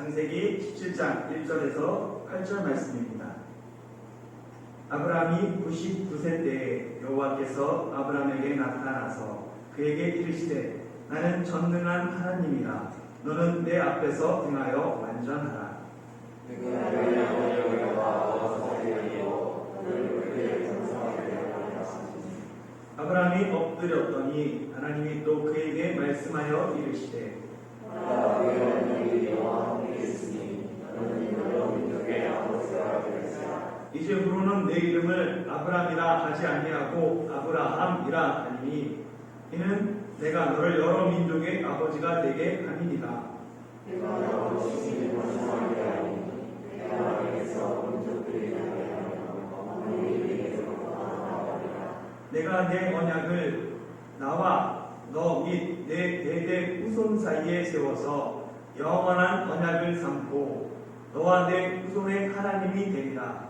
창세기 17장 1절에서 8절 말씀입니다. 아브라함이 99세 때에 여호와께서 아브라함에게 나타나서 그에게 이르시되 나는 전능한 하나님이라 너는 내 앞에서 행하여 완전하라. 아브라함이 엎드렸더니 하나님이 또 그에게 말씀하여 이르시되 이제부로는 내 이름을 아브라함이라 하지 아니하고 아브라함이라 하니 이는 내가 너를 여러 민족의 아버지가 되게 함이니라. 내가 내 언약을 나와 너 및 내 대대 후손 사이에 세워서 영원한 언약을 삼고 너와 내 후손의 하나님이 되리라.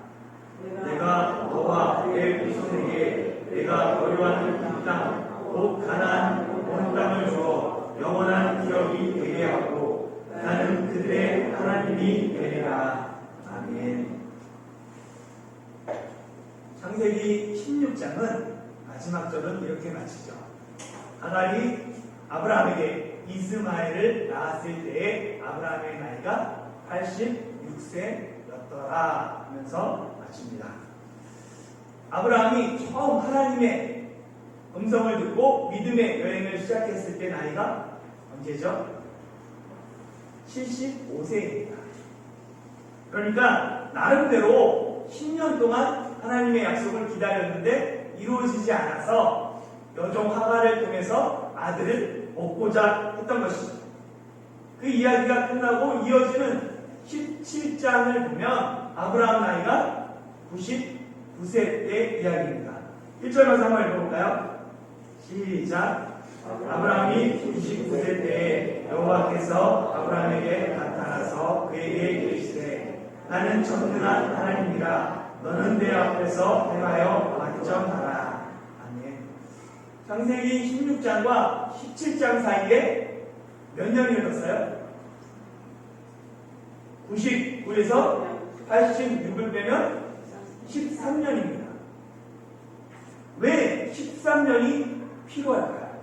내가 너와 내 후손에게 내가 거류하는 이 땅 곧 가나안 온 땅을 주어 영원한 기업이 되게 하고 나는 그들의 하나님이 되리라. 아멘. 창세기 16장은 마지막 절은 이렇게 마치죠. 하갈이 아브라함에게 이스마엘을 낳았을 때에 아브라함의 나이가 86세였더라 하면서 마칩니다. 아브라함이 처음 하나님의 음성을 듣고 믿음의 여행을 시작했을 때 나이가 언제죠? 75세입니다. 그러니까 나름대로 10년 동안 하나님의 약속을 기다렸는데 이루어지지 않아서 여종 하갈을 통해서 아들을 얻고자 했던 것입니다. 그 이야기가 끝나고 이어지는 17장을 보면 아브라함 나이가 99세 때 이야기입니다. 1절만 한번 읽어볼까요? 시작. 아브라함이 99세 때에 여호와께서 아브라함에게 나타나서 그에게 이르시되 나는 전능한 하나님이라 너는 내 앞에서 행하여 완전하라. 아멘. 창세기 16장과 17장 사이에 몇 년이 흘렀어요? 99에서 86을 빼면 13년입니다. 왜 13년이 필요할까요?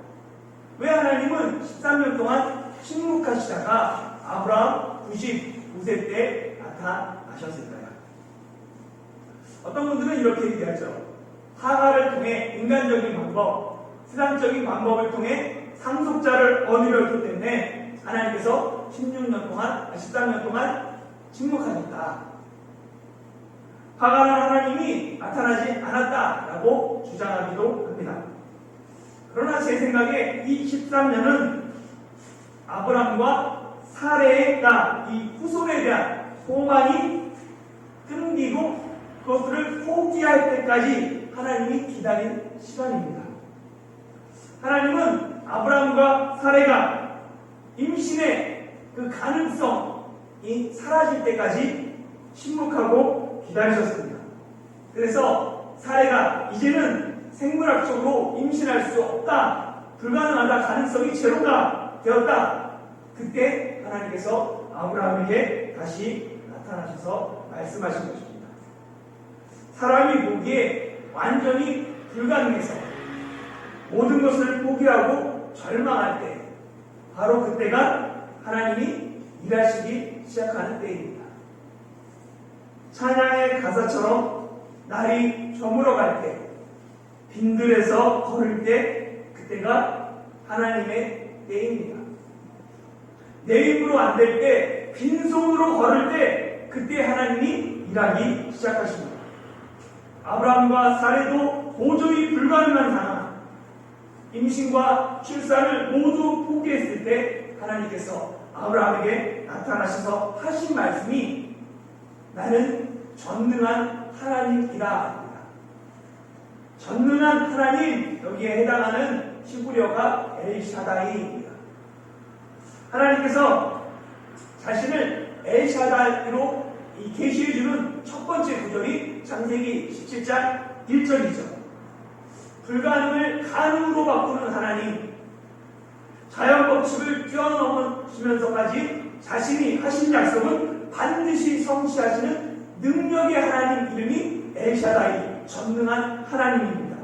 왜 하나님은 13년 동안 침묵하시다가 아브라함 99세 때 나타나셨을까요? 어떤 분들은 이렇게 얘기하죠. 하갈을 통해 인간적인 방법, 세상적인 방법을 통해 상속자를 얻으려 했기 때문에 하나님께서 13년 동안 침묵하셨다. 하갈은 하나님이 나타나지 않았다라고 주장하기도 합니다. 그러나 제 생각에 이 13년은 아브람과 사레의 딸, 이 후손에 대한 소망이 끊기고 그것들을 포기할 때까지 하나님이 기다린 시간입니다. 하나님은 아브람과 사레가 임신의 그 가능성이 사라질 때까지 침묵하고 기다리셨습니다. 그래서 사레가 이제는 생물학적으로 임신할 수 없다, 불가능하다, 가능성이 제로가 되었다. 그때 하나님께서 아브라함에게 다시 나타나셔서 말씀하신 것입니다. 사람이 보기에 완전히 불가능해서 모든 것을 포기하고 절망할 때 바로 그때가 하나님이 일하시기 시작하는 때입니다. 찬양의 가사처럼 날이 저물어갈 때, 빈들에서 걸을 때, 그때가 하나님의 때입니다. 내 힘으로 안 될 때, 빈손으로 걸을 때, 그때 하나님이 일하기 시작하십니다. 아브라함과 사레도 도저히 불가능한 상황, 임신과 출산을 모두 포기했을 때 하나님께서 아브라함에게 나타나셔서 하신 말씀이 나는 전능한 하나님이다. 전능한 하나님, 여기에 해당하는 히브리어가 엘샤다이입니다. 하나님께서 자신을 엘샤다이로 계시해 주는 첫 번째 구절이 창세기 17장 1절이죠. 불가능을 가능으로 바꾸는 하나님, 자연 법칙을 뛰어넘으시면서까지 자신이 하신 약속은 반드시 성취하시는 능력의 하나님 이름이 엘샤다이, 전능한 하나님입니다.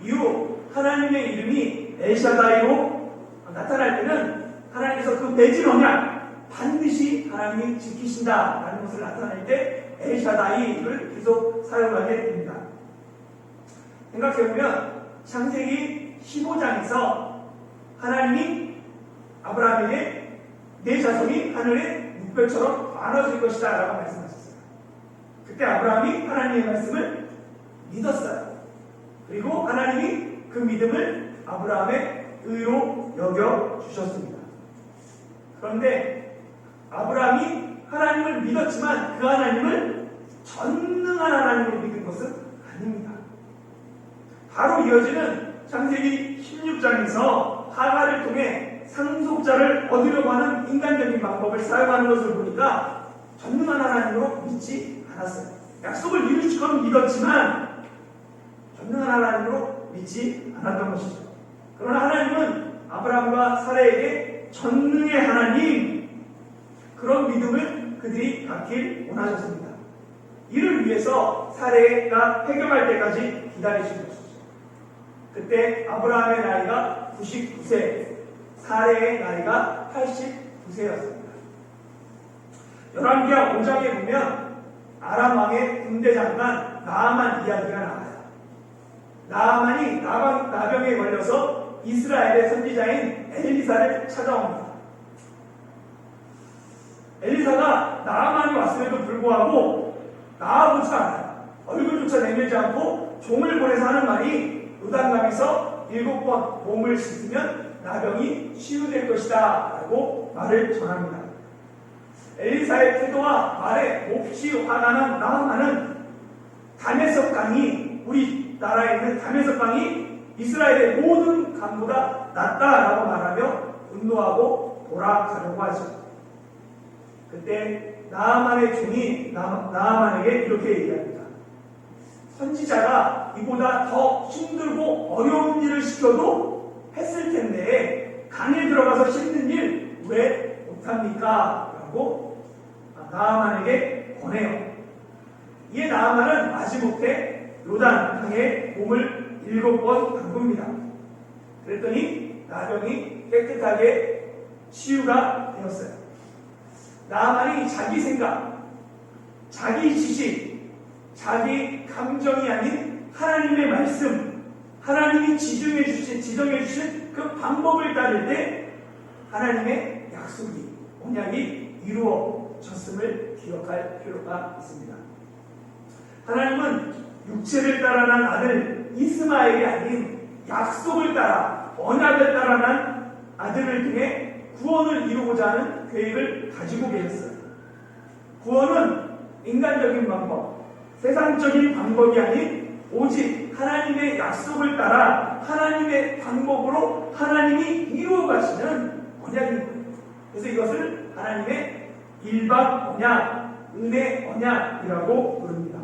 이후 하나님의 이름이 엘샤다이로 나타날 때는 하나님께서 그 맺은 언약 반드시 하나님이 지키신다라는 것을 나타낼 때 엘샤다이를 계속 사용하게 됩니다. 생각해보면 창세기 15장에서 하나님이 아브라함에게 내 자손이 하늘의 묵별처럼 많아질 것이다 라고 말씀하셨어요. 그때 아브라함이 하나님의 말씀을 믿었어요. 그리고 하나님이 그 믿음을 아브라함의 의로 여겨주셨습니다. 그런데 아브라함이 하나님을 믿었지만 그 하나님을 전능한 하나님으로 믿은 것은 아닙니다. 바로 이어지는 창세기 16장에서 하갈을 통해 상속자를 얻으려고 하는 인간적인 방법을 사용하는 것을 보니까 전능한 하나님으로 믿지 않았어요. 약속을 이루실 것은 믿었지만 전능한 하나님으로 믿지 않았던 것이죠. 그러나 하나님은 아브라함과 사라에게 전능의 하나님, 그런 믿음을 그들이 갖길 원하셨습니다. 이를 위해서 사라가 폐경할 때까지 기다리신 것이죠. 그때 아브라함의 나이가 99세, 사라의 나이가 89세였습니다. 열왕기하 5장에 보면 아람 왕의 군대 장관 나아만 이야기가 나와요. 나아만이 나병에 걸려서 이스라엘의 선지자인 엘리사를 찾아옵니다. 엘리사가 나아만이 왔음에도 불구하고 나아보지 않아요. 얼굴조차 내밀지 않고 종을 보내서 하는 말이 요단강에서 7번 몸을 씻으면 나병이 치유될 것이다 라고 말을 전합니다. 엘리사의 태도와 말에 몹시 화가 난 나아만은 다메섹 강이, 우리나라에 있는 다메섹 강이 이스라엘의 모든 강보다 낫다라고 말하며 분노하고 돌아가려고 하죠. 그때 나아만의 종이 나아만에게 이렇게 얘기합니다. 선지자가 이보다 더 힘들고 어려운 일을 시켜도 했을 텐데 강에 들어가서 씻는 일 왜 못합니까? 라고 나아만에게 권해요. 이에 나아만은 마지못해 요단강에 몸을 7번 담굽니다. 그랬더니 나병이 깨끗하게 치유가 되었어요. 나아만이 자기 생각, 자기 지식, 자기 감정이 아닌 하나님의 말씀, 하나님이 지정해 주신 그 방법을 따를 때 하나님의 약속이, 언약이 이루어졌음을 기억할 필요가 있습니다. 하나님은 육체를 따라 난 아들 이스마엘이 아닌 약속을 따라, 언약을 따라 난 아들을 통해 구원을 이루고자 하는 계획을 가지고 계셨어요. 구원은 인간적인 방법, 세상적인 방법이 아닌 오직 하나님의 약속을 따라 하나님의 방법으로 하나님이 이루어 가시는 언약입니다. 그래서 이것을 하나님의 일반 언약, 은혜 언약이라고 부릅니다.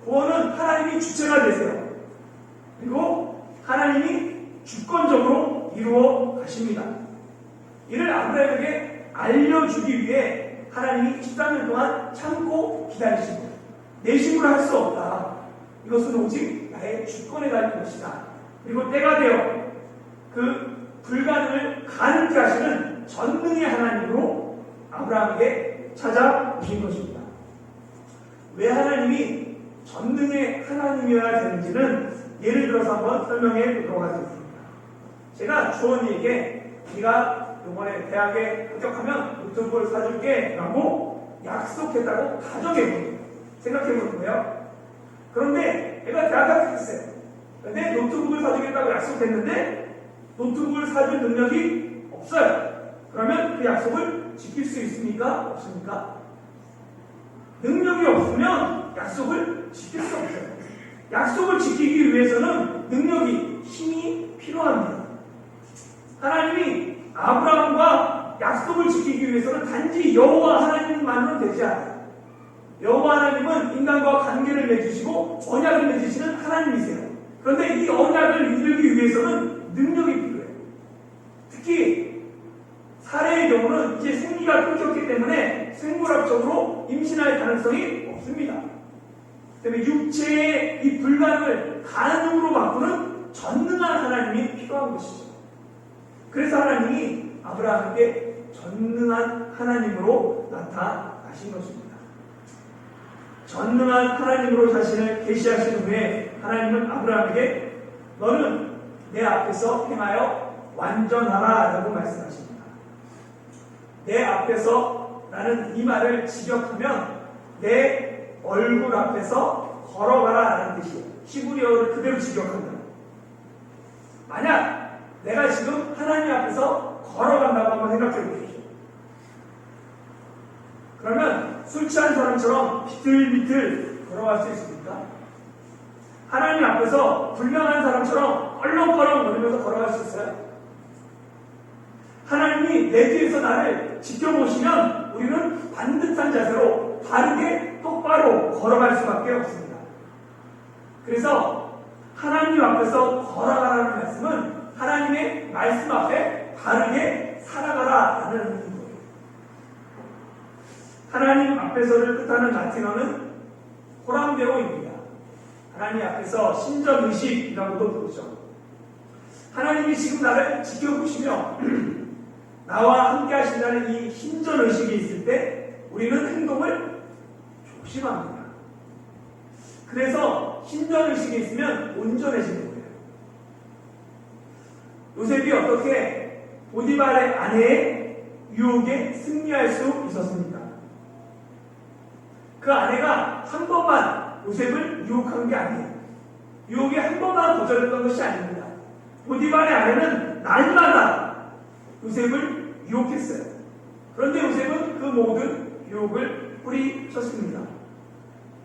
구원은 하나님이 주체가 되세요. 그리고 하나님이 주권적으로 이루어 가십니다. 이를 아브라함에게 알려주기 위해 하나님이 13년 동안 참고 기다리시고 내심으로 할 수 없다. 이것은 오직 나의 주권에 달린 것이다. 그리고 때가 되어 그 불가능을 가능케 하시는 전능의 하나님으로 아브라함에게 찾아오신 것입니다. 왜 하나님이 전능의 하나님이어야 되는지는 예를 들어서 한번 설명해 보도록 하겠습니다. 제가 주원이에게 네가 이번에 대학에 합격하면 노트북을 사줄게 라고 약속했다고 가정해보는, 생각해보는 거예요. 그런데 내가 대학 합격했어요. 그런데 노트북을 사주겠다고 약속했는데 노트북을 사줄 능력이 없어요. 그러면 그 약속을 지킬 수 있습니까? 없습니까? 능력이 없으면 약속을 지킬 수 없어요. 약속을 지키기 위해서는 능력이, 힘이 필요합니다. 하나님이 아브라함과 약속을 지키기 위해서는 단지 여호와 하나님만으로는 되지 않아요. 여호와 하나님은 인간과 관계를 맺으시고 언약을 맺으시는 하나님이세요. 그런데 이 언약을 이루기 위해서는 능력이 필요해요. 특히 사례의 경우는 생물학적으로 임신할 가능성이 없습니다. 때문에 육체의 이 불가능을 가능으로 바꾸는 전능한 하나님이 필요한 것이죠. 그래서 하나님이 아브라함에게 전능한 하나님으로 나타나신 것입니다. 전능한 하나님으로 자신을 계시하신 후에 하나님은 아브라함에게 너는 내 앞에서 행하여 완전하라 라고 말씀하십니다. 내 앞에서 라는 이 말을 직역하면 내 얼굴 앞에서 걸어가라 라는 뜻이에요. 히브리어를 그대로 직역한다. 만약 내가 지금 하나님 앞에서 걸어간다고 한번 생각해 보십시오. 그러면 술 취한 사람처럼 비틀비틀 걸어갈 수 있습니까? 하나님 앞에서 불명한 사람처럼 껄렁껄렁 거리면서 걸어갈 수 있어요? 하나님이 내 뒤에서 나를 지켜보시면 우리는 반듯한 자세로 바르게 똑바로 걸어갈 수밖에 없습니다. 그래서 하나님 앞에서 걸어가라는 말씀은 하나님의 말씀 앞에 바르게 살아가라라는 의미인 거예요. 하나님 앞에서를 뜻하는 라틴어는 호람데오입니다. 하나님 앞에서 신전의식이라고도 부르죠. 하나님이 지금 나를 지켜보시며 나와 함께 하신다는 이 신전의식이 있을 때 우리는 행동을 조심합니다. 그래서 신전의식이 있으면 온전해지는 거예요. 요셉이 어떻게 보디발의 아내의 유혹에 승리할 수 있었습니까? 그 아내가 한 번만 요셉을 유혹한 게 아니에요. 유혹에 한 번만 거절했던 것이 아닙니다. 보디발의 아내는 날마다 요셉을 유혹했어요. 그런데 요셉은 그 모든 유혹을 뿌리쳤습니다.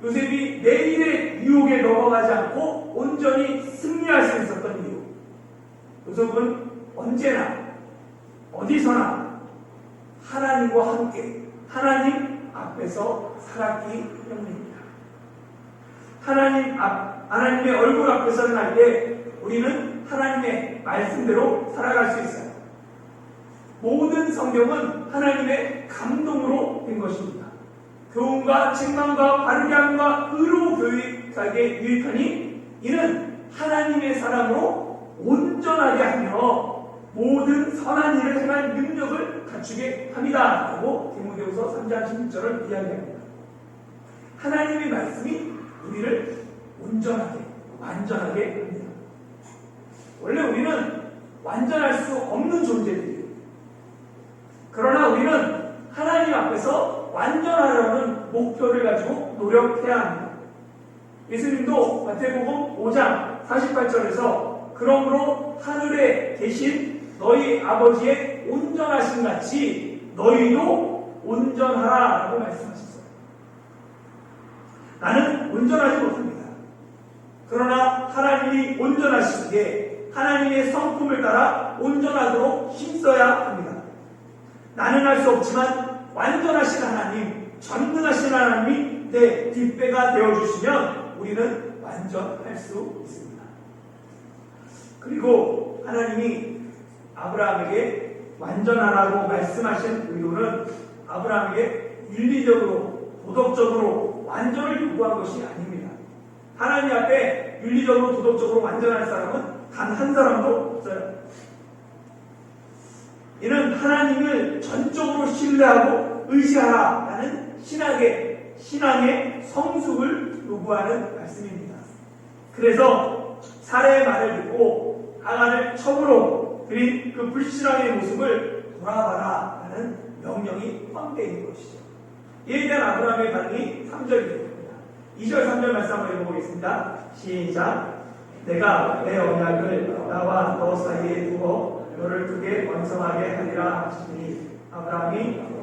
요셉이 매일의 유혹에 넘어가지 않고 온전히 승리할 수 있었던 이유. 요셉은 언제나 어디서나 하나님과 함께 하나님 앞에서 살았기 때문입니다. 하나님의 얼굴 앞에 서는 때 우리는 하나님의 말씀대로 살아갈 수 있어요. 모든 성경은 하나님의 감동으로 된 것입니다. 교훈과 책망과 바르게 함과 의로 교육하게 유익하니 이는 하나님의 사람으로 온전하게 하며 모든 선한 일을 행할 능력을 갖추게 합니다. 라고 디모데후서 3장 16절을 이야기합니다. 하나님의 말씀이 우리를 온전하게, 완전하게 합니다. 원래 우리는 완전할 수 없는 존재들이에요. 그러나 우리는 하나님 앞에서 완전하려는 목표를 가지고 노력해야 합니다. 예수님도 마태복음 5장 48절에서 그러므로 하늘에 계신 너희 아버지의 온전하신 같이 너희도 온전하라 라고 말씀하셨어요. 나는 온전하지 못합니다. 그러나 하나님이 온전하시기에 하나님의 성품을 따라 온전하도록 힘써야 합니다. 나는 할 수 없지만 완전하신 하나님, 전능하신 하나님이 내 뒷배가 되어주시면 우리는 완전할 수 있습니다. 그리고 하나님이 아브라함에게 완전하라고 말씀하신 의도는 아브라함에게 윤리적으로, 도덕적으로 완전을 요구한 것이 아닙니다. 하나님 앞에 윤리적으로, 도덕적으로 완전할 사람은 단 한 사람도 없어요. 이는 하나님을 전적으로 신뢰하고 의지하라라는 신앙의 성숙을 요구하는 말씀입니다. 그래서 사례의 말을 듣고 하간을 첩으로 드린 그 불신앙의 모습을 돌아봐라라는 명령이 포함되어 있는 것이죠. 이에 대한 아브라함의 반응이 3절입니다. 2절 3절 말씀 한번 읽어보겠습니다. 시작. 내가 내 언약을 나와 너 사이에 두어 너를 크게 번성하게 하리라 하시니 아브라함이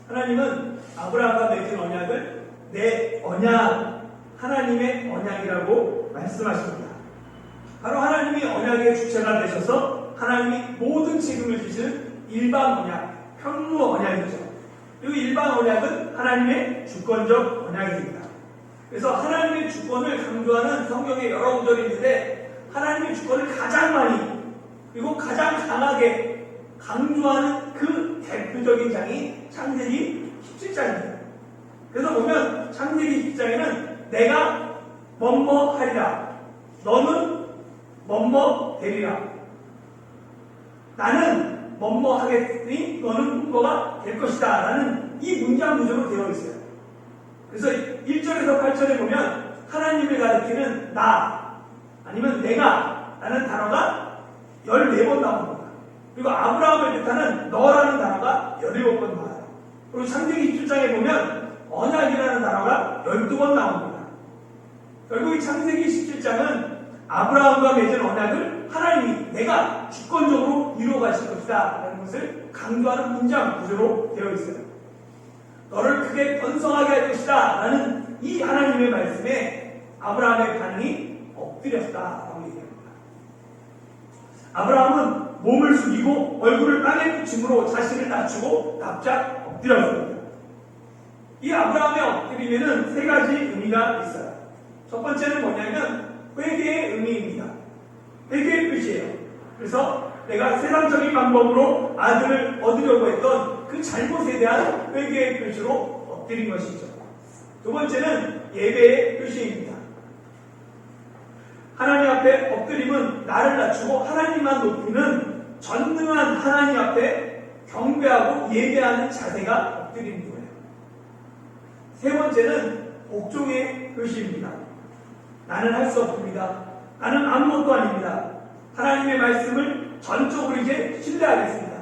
하나님은 아브라함과 맺은 언약을 내 언약, 하나님의 언약이라고 말씀하십니다. 바로 하나님이 언약의 주체가 되셔서 하나님이 모든 책임을 지시는 일반 언약, 평무 언약이죠. 이 일반 언약은 하나님의 주권적 언약입니다. 그래서 하나님의 주권을 강조하는 성경의 여러 구절이 있는데 하나님의 주권을 가장 많이 그리고 가장 강하게 강조하는 그 대표적인 장이 창세기 17장입니다. 그래서 보면 창세기 17장에는 내가 뭐뭐 하리라, 너는 뭐뭐 되리라, 나는 뭐뭐 하겠으니 너는 뭐가 될 것이다 라는 이 문장 구조로 되어 있어요. 그래서 1절에서 8절에 보면 하나님을 가리키는 나 아니면 내가 라는 단어가 14번 나옵니다. 그리고 아브라함을 뜻하는 너라는 단어가 17번 나와요. 그리고 창세기 17장에 보면 언약이라는 단어가 12번 나옵니다. 결국 이 창세기 17장은 아브라함과 맺은 언약을 하나님이 내가 주권적으로 이루어가실 것이다 라는 것을 강조하는 문장 구조로 되어 있어요. 너를 크게 번성하게 할 것이다 라는 이 하나님의 말씀에 아브라함의 반응이 엎드렸다라고 얘기합니다. 아브라함은 몸을 숙이고 얼굴을 땅에 붙임으로 자신을 낮추고 납작 엎드렸습니다. 이 아브라함의 엎드림에는 세 가지 의미가 있어요. 첫 번째는 뭐냐면 회개의 의미입니다. 회개의 뜻이에요. 그래서 내가 세상적인 방법으로 아들을 얻으려고 했던 그 잘못에 대한 회개의 표시로 엎드린 것이죠. 두 번째는 예배의 표시입니다. 하나님 앞에 엎드림은 나를 낮추고 하나님만 높이는 전능한 하나님 앞에 경배하고 예배하는 자세가 엎드리는 거예요. 세 번째는 복종의 표시입니다. 나는 할 수 없습니다. 나는 아무것도 아닙니다. 하나님의 말씀을 전적으로 이제 신뢰하겠습니다.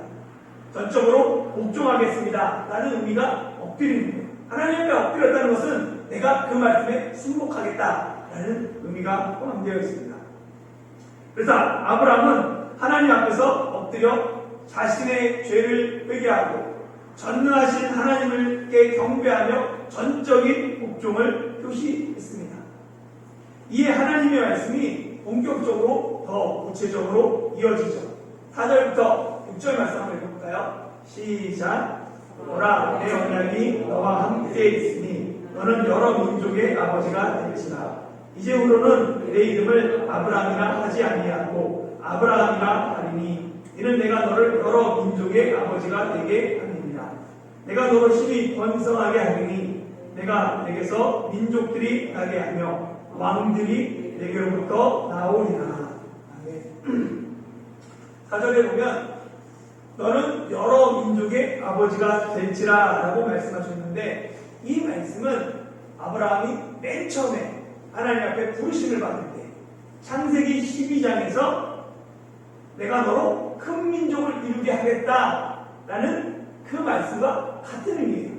전적으로 복종하겠습니다. 라는 의미가 엎드리는 거예요. 하나님 앞에 엎드렸다는 것은 내가 그 말씀에 순복하겠다 라는 의미가 포함되어 있습니다. 그래서 아브라함은 하나님 앞에서 엎드려 자신의 죄를 회개하고 전능하신 하나님께 경배하며 전적인 복종을 표시했습니다. 이에 하나님의 말씀이 본격적으로 더 구체적으로 이어지죠. 4절부터 6절 말씀 한번 읽어볼까요? 시작. 보라, 내 언약이 너와 함께 있으니 너는 여러 민족의 아버지가 될지라. 이제후로는 내 이름을 아브라함이라 하지 아니하고 아브라함이라 하리니 이는 내가 너를 여러 민족의 아버지가 되게 하느니라. 내가 너를 심히 번성하게 하리니 내가 내게서 민족들이 나게 하며 왕들이 내게로부터 나오리라. 4절에 보면 너는 여러 민족의 아버지가 될지라 라고 말씀하셨는데 이 말씀은 아브라함이 맨 처음에 하나님 앞에 부르심을 받을 때 창세기 12장에서 내가 너로 큰 민족을 이루게 하겠다라는 그 말씀과 같은 의미예요.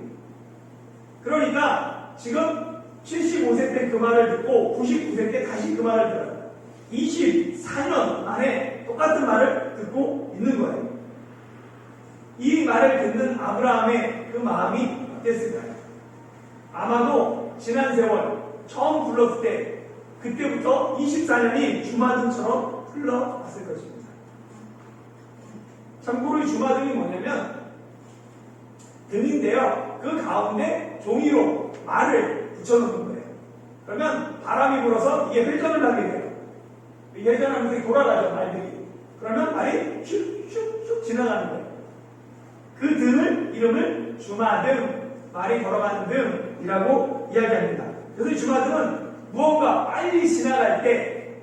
그러니까 지금 75세 때 그 말을 듣고 99세 때 다시 그 말을 들어요. 24년 만에 똑같은 말을 듣고 있는 거예요. 이 말을 듣는 아브라함의 그 마음이 어땠을까요? 아마도 지난 세월 처음 불렀을 때 그때부터 24년이 주마등처럼 흘러갔을 것입니다. 참고로 이 주마등이 뭐냐면 등인데요. 그 가운데 종이로 말을 붙여놓는 거예요. 그러면 바람이 불어서 이게 회전을 하게 돼요. 이게 회전하면서 돌아가죠, 말들이. 그러면 말이 슉슉슉 지나가는 거예요. 그 등을 이름을 주마등, 말이 걸어가는 등이라고 이야기합니다. 그래서 주마등은 무언가 빨리 지나갈 때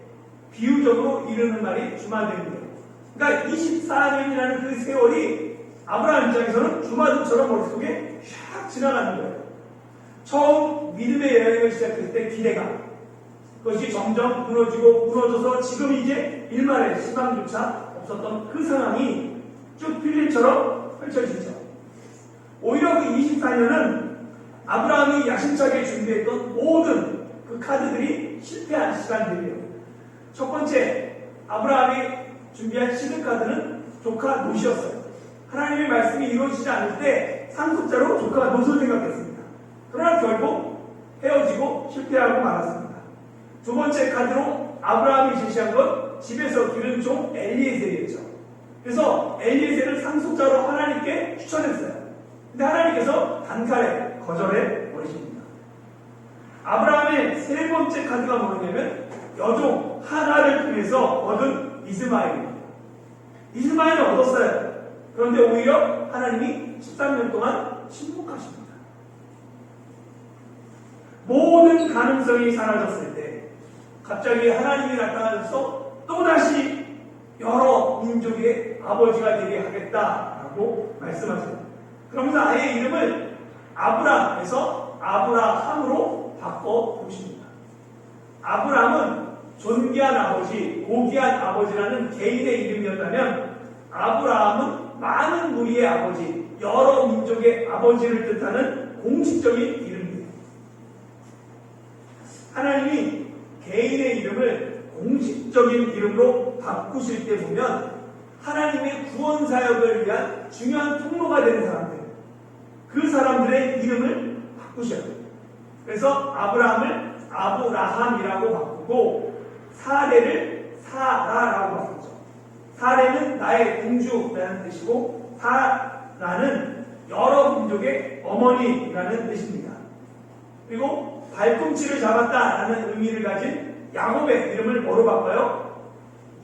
비유적으로 이르는 말이 주마등이에요. 그러니까 24년이라는 그 세월이 아브라함 입장에서는 주마등처럼 머릿속에 샥 지나가는 거예요. 처음 믿음의 여행을 시작했을 때 기대감, 그것이 점점 무너져서 지금 이제 일말의 희망조차 없었던 그 상황이 쭉 필름처럼 펼쳐지죠. 오히려 그 24년은 아브라함이 야심차게 준비했던 모든 그 카드들이 실패한 시간들이에요. 첫 번째, 아브라함이 준비한 시드카드는 조카 롯이었어요. 하나님의 말씀이 이루어지지 않을 때 상속자로 조카 롯을 생각했습니다. 그러나 결국 헤어지고 실패하고 말았습니다. 두 번째 카드로 아브라함이 제시한 건 집에서 기른 종 엘리에셀이었죠. 그래서 엘리에셀을 상속자로 하나님께 추천했어요. 근데 하나님께서 단칼에 거절해 버리십니다. 아브라함의 세 번째 카드가 뭐냐면 여종 하나를 통해서 얻은 이스마엘입니다. 이스마엘을 얻었어요. 그런데 오히려 하나님이 13년 동안 침묵하십니다. 모든 가능성이 사라졌을 때 갑자기 하나님이 나타나셔서 또다시 여러 민족의 아버지가 되게 하겠다라고 말씀하세요. 그러면서 아예 이름을 아브람에서 아브라함으로 바꿔 부르십니다. 아브람은 존귀한 아버지, 고귀한 아버지라는 개인의 이름이었다면 아브라함은 많은 무리의 아버지, 여러 민족의 아버지를 뜻하는 공식적인 이름입니다. 하나님이 개인의 이름을 공식적인 이름으로 바꾸실 때 보면 하나님의 구원 사역을 위한 중요한 통로가 되는 사람들, 그 사람들의 이름을 바꾸셔야 돼요. 그래서 아브라함을 아브라함이라고 바꾸고 사레를 사라라고 바꾸죠. 사레는 나의 공주라는 뜻이고 사라는 여러 민족의 어머니라는 뜻입니다. 그리고 발꿈치를 잡았다라는 의미를 가진 야곱의 이름을 뭐로 바꿔요?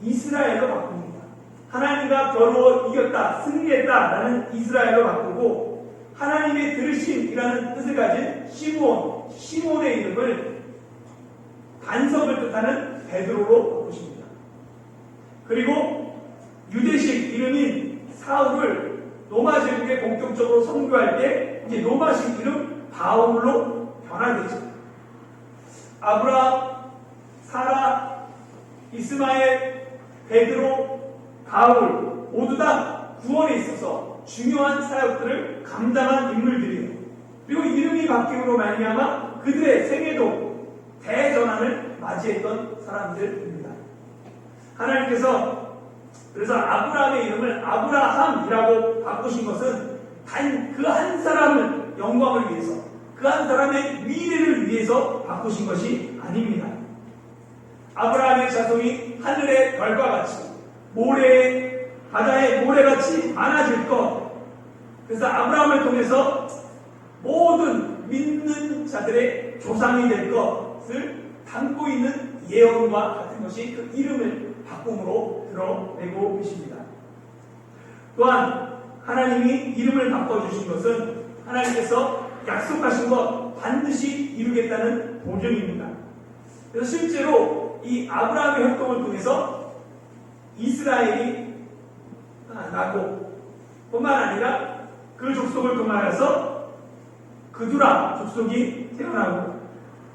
이스라엘로 바꿉니다. 하나님과 겨루어 이겼다, 승리했다라는 이스라엘로 바꾸고 하나님의 들으심이라는 뜻을 가진 시몬의 이름을 반석을 뜻하는 베드로로 바꾸십니다. 그리고 유대식 이름인 사울을 로마 제국에 본격적으로 선교할 때 이제 로마식 이름 바울로 변화되죠. 아브라함, 사라, 이스마엘, 베드로, 바울 모두 다 구원에 있어서 중요한 사역들을 감당한 인물들이에요. 그리고 이름이 바뀌므로 말미암아 그들의 생애도 대전환을 맞이했던 사람들입니다. 하나님께서 그래서 아브라함의 이름을 아브라함이라고 바꾸신 것은 단 그 한 사람을 영광을 위해서, 그 한 사람의 미래를 위해서 바꾸신 것이 아닙니다. 아브라함의 자손이 하늘의 별과 같이 바다의 모래같이 많아질 것. 그래서 아브라함을 통해서 모든 믿는 자들의 조상이 될 것을 담고 있는 예언과 같은 것이 그 이름을 바꿈으로 드러내고 계십니다. 또한 하나님이 이름을 바꿔주신 것은 하나님께서 약속하신 것 반드시 이루겠다는 보증입니다. 그래서 실제로 이 아브라함의 활동을 통해서 이스라엘이 나고 뿐만 아니라 그 족속을 통하여서 그두라 족속이 태어나고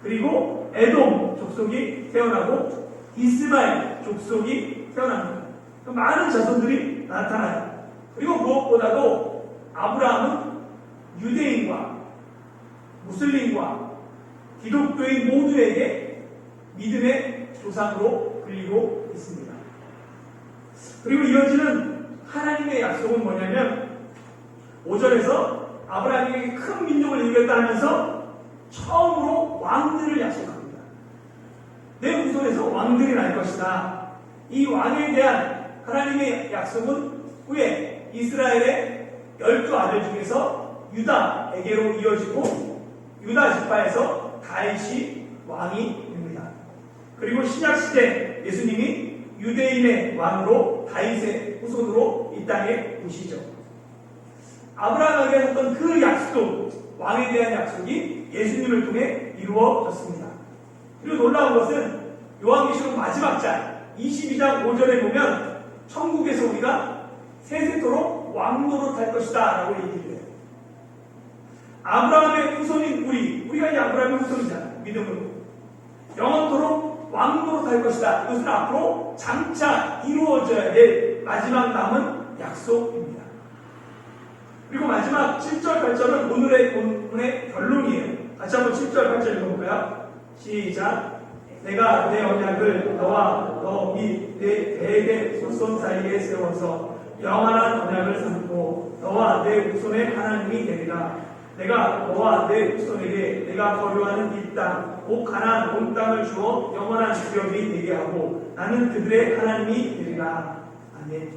그리고 에돔 족속이 태어나고 이스마엘 족속이 태어납니다. 많은 자손들이 나타나요. 그리고 무엇보다도 아브라함은 유대인과 무슬림과 기독교인 모두에게 믿음의 조상으로 불리고 있습니다. 그리고 이어지는 하나님의 약속은 뭐냐면 5절에서 아브라함에게 큰 민족을 이루겠다 하면서 처음으로 왕들을 약속합니다. 내 후손에서 왕들이 날 것이다. 이 왕에 대한 하나님의 약속은 후에 이스라엘의 12아들 중에서 유다에게로 이어지고 유다 지파에서 다윗이 왕이 됩니다. 그리고 신약시대 예수님이 유대인의 왕으로 다윗의 후손으로 이 땅에 오시죠. 아브라함에게 했던 그 약속, 왕에 대한 약속이 예수님을 통해 이루어졌습니다. 그리고 놀라운 것은 요한계시록 마지막 장 22장 5절에 보면 천국에서 우리가 세세토록 왕노로 탈 것이다 라고 얘기해요. 아브라함의 후손인 우리가 이 아브라함의 후손이잖아요. 믿음으로 영원토록 왕노로 탈 것이다. 이것은 앞으로 장차 이루어져야 될 마지막 남은 약속입니다. 그리고 마지막 7절 8절은 오늘의 본문의 결론이에요. 같이 한번 7절 8절 읽어볼까요? 시작. 내가 내 언약을 너와 너 및 내 대대 후손 사이에 세워서 영원한 언약을 삼고 너와 내 후손의 하나님이 되리라. 내가 너와 내 후손에게 내가 거류하는 이 땅, 곧 가나안 온 땅을 주어 영원한 기업이 되게 하고 나는 그들의 하나님이 되리라. 아멘.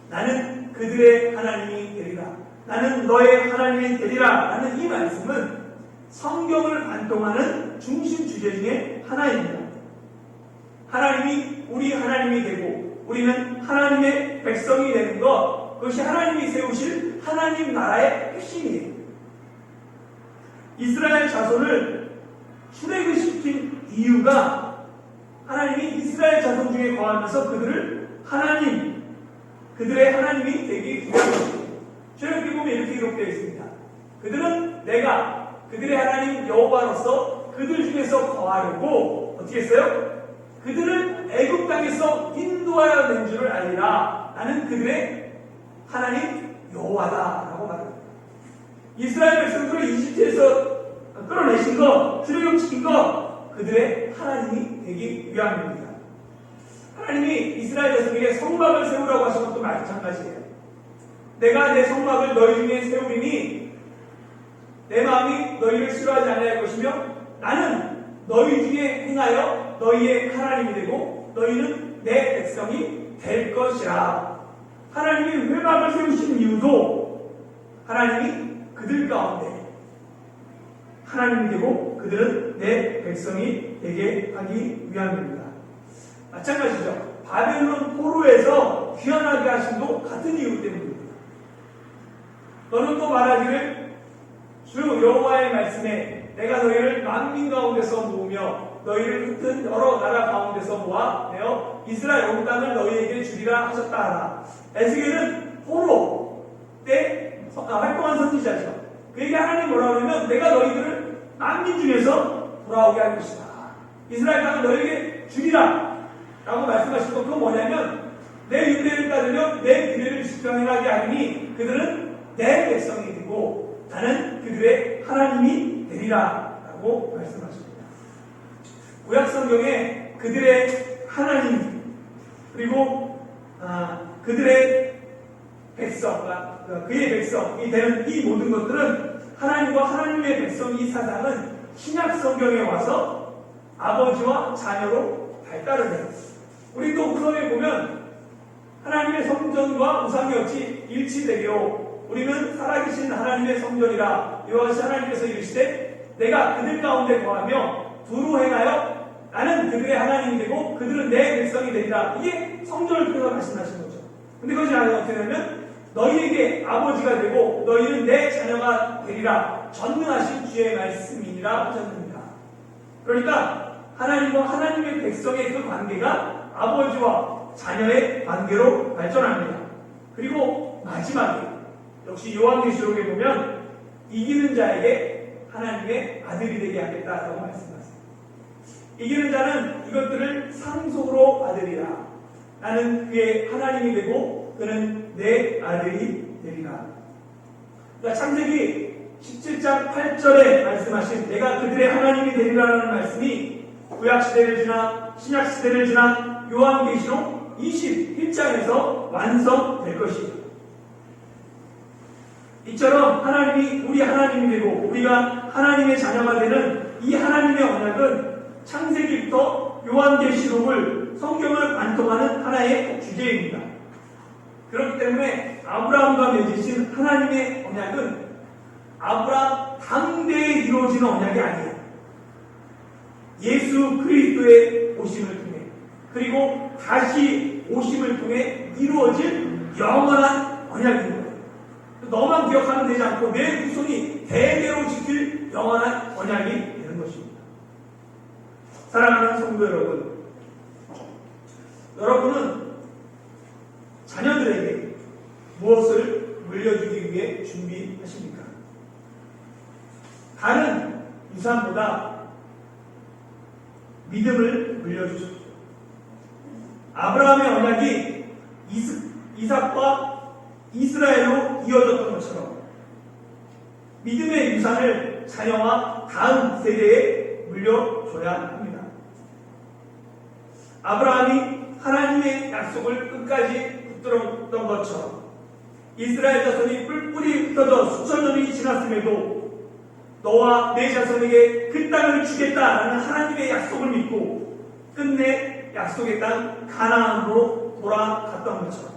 나는 그들의 하나님이 되리라. 나는 너의 하나님이 되리라. 라는 이 말씀은 성경을 관통하는 중심 주제 중에 하나입니다. 하나님이 우리 하나님이 되고 우리는 하나님의 백성이 되는 것, 그것이 하나님이 세우실 하나님 나라의 핵심이에요. 이스라엘 자손을 출애굽 시킨 이유가 하나님이 이스라엘 자손 중에 거하면서 그들을 하나님, 그들의 하나님이 되기 위한 것입니다. 출애굽기 보면 이렇게 기록되어 있습니다. 그들은 내가 그들의 하나님 여호와로서 그들 중에서 거하려고 어떻게 했어요? 그들을 애굽 땅에서 인도하여 낸 줄을 알리라. 나는 그들의 하나님 여호와다라고 말합니다. 이스라엘 백성들을 이집트에서 끌어내신 것, 출애굽시킨 것, 그들의 하나님이 되기 위함입니다. 하나님이 이스라엘 백성에게 성막을 세우라고 하신 것도 마찬가지예요. 내가 내 성막을 너희 중에 세우리니 내 마음이 너희를 싫어하지 않을 것이며 나는 너희 중에 행하여 너희의 하나님이 되고 너희는 내 백성이 될 것이라. 하나님이 회막을 세우신 이유도 하나님이 그들 가운데 하나님이 되고 그들은 내 백성이 되게 하기 위함입니다. 마찬가지죠. 바벨론 포로에서 귀환하게 하심도 같은 이유 때문입니다. 너는 또 말하기를 주 여호와의 말씀에 내가 너희를 만민 가운데서 모으며 너희를 흩은 여러 나라 가운데서 모아내어 이스라엘 온 땅을 너희에게 주리라 하셨다 하라. 에스겔은 포로 때 활동한 선지자죠. 그에게 하나님 뭐라고 하냐면 내가 너희들을 만민 중에서 돌아오게 할 것이다. 이스라엘 땅을 너희에게 주리라 라고 말씀하신 것, 그건 뭐냐면 내 율례를 따르며 내 규례를 지켜 행하게 하리니 그들은 내 백성이 되고 나는 그들의 하나님이 되리라 라고 말씀하십니다. 구약성경에 그들의 하나님 그리고 그들의 백성, 그의 백성이 되는 이 모든 것들은 하나님과 하나님의 백성 이 사상은 신약성경에 와서 아버지와 자녀로 발달을 해요. 우리 또 구성에 보면 하나님의 성전과 우상이 없이 일치되려 우리는 살아계신 하나님의 성전이라 여호와 하나님께서 이르시되 내가 그들 가운데 거하며 두루 행하여 나는 그들의 하나님이 되고 그들은 내 백성이 되리라. 이게 성전을 통해서 말씀하신 거죠. 근데 그것이 어떻게 되냐면 너희에게 아버지가 되고 너희는 내 자녀가 되리라 전능하신 주의 말씀이니라 하셨습니다. 그러니까 하나님과 하나님의 백성의 그 관계가 아버지와 자녀의 관계로 발전합니다. 그리고 마지막에 역시 요한계시록에 보면 이기는 자에게 하나님의 아들이 되게 하겠다라고 말씀하세요. 이기는 자는 이것들을 상속으로 받으리라. 나는 그의 하나님이 되고 그는 내 아들이 되리라. 그러니까 창세기 17장 8절에 말씀하신 내가 그들의 하나님이 되리라는 말씀이 구약시대를 지나 신약시대를 지나 요한계시록 21장에서 완성될 것입니다. 이처럼 하나님이 우리 하나님이 되고 우리가 하나님의 자녀가 되는 이 하나님의 언약은 창세기부터 요한계시록을 성경을 관통하는 하나의 주제입니다. 그렇기 때문에 아브라함과 맺으신 하나님의 언약은 아브라함 당대에 이루어지는 언약이 아니에요. 예수 그리스도의 오심을 통해 그리고 다시 오심을 통해 이루어질 영원한 언약인 거예요. 너만 기억하면 되지 않고 내 후손이 대대로 지킬 영원한 언약이 되는 것입니다. 사랑하는 성도 여러분, 여러분은 자녀들에게 무엇을 물려주기 위해 준비하십니까? 다른 유산보다 믿음을 물려주십시오. 아브라함의 언약이 이삭과 이스라엘로 이어졌던 것처럼 믿음의 유산을 자녀와 다음 세대에 물려줘야 합니다. 아브라함이 하나님의 약속을 끝까지 붙들었던 것처럼 이스라엘 자손이 뿔뿔이 흩어져 수천 년이 지났음에도 너와 내 자손에게 그 땅을 주겠다라는 하나님의 약속을 믿고 끝내 약속의 땅 가나안으로 돌아갔던 것처럼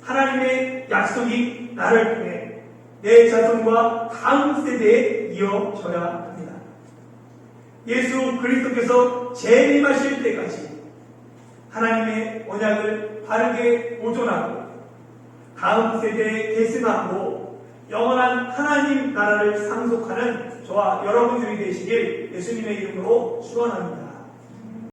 하나님의 약속이 나를 통해 내 자손과 다음 세대에 이어져야 합니다. 예수 그리스도께서 주께서 재림하실 때까지 하나님의 언약을 바르게 보존하고 다음 세대에 계승하고 영원한 하나님 나라를 상속하는 저와 여러분들이 되시길 예수님의 이름으로 축원합니다.